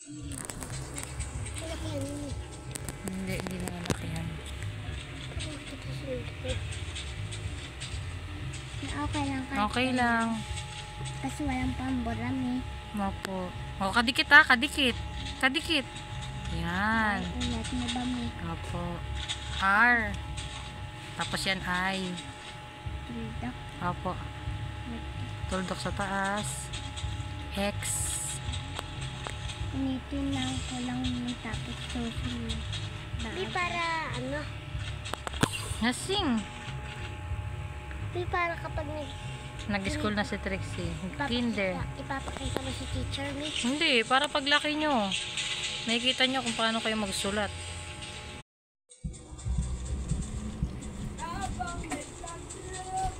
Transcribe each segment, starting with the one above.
Hindi na nalakihan. Okay lang. Okay lang. Kasi walang pamburam eh. Opo. O, kadikit ha, kadikit. Kadikit. Yan. Ulat mo ba mo? Opo. R. Tapos yan I. Tuldak. Opo. Tuldok sa taas. X. Unitin lang ko lang yung tapos susunod. Di para ano? Nasing. Di para kapag Nag-school na si Trixie. Kinder. ipapakita mo si teacher mo. Hindi, para paglaki nyo. Nakikita nyo kung paano kayo magsulat.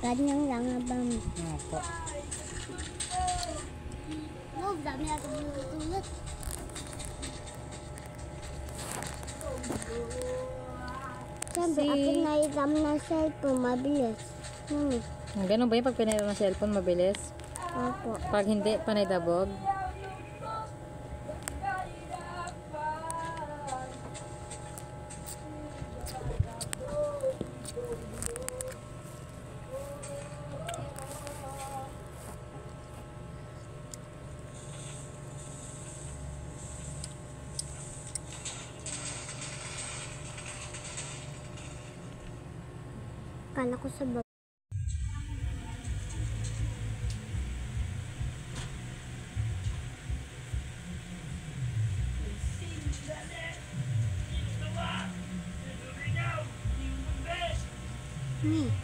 Ganyan lang ba mo? Opo. Oh, dami natin tulad. Sabi, akin na iram ng cellphone, mabilis. Ganun ba yung pag pinairam ng cellphone, mabilis? Opo. Pag hindi, panay dabog? Kala ko sa baba.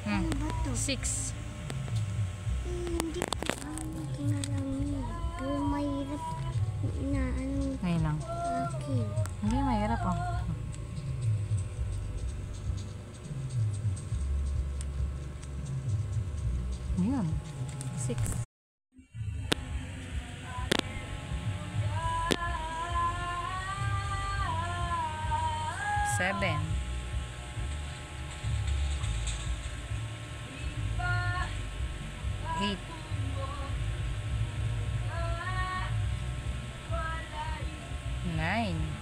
Ano ba to? 6. Hindi ko alam yun. Pero mahirap na ano Ngayon lang. akin. Hindi, mahirap oh. Yun. 6. 7. 8. 9.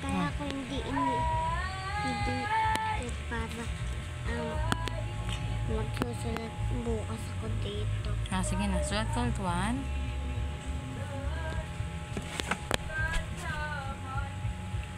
Kaya ko hindi para magsusulat bukas ako dito. Sige na. Sulat ko 1.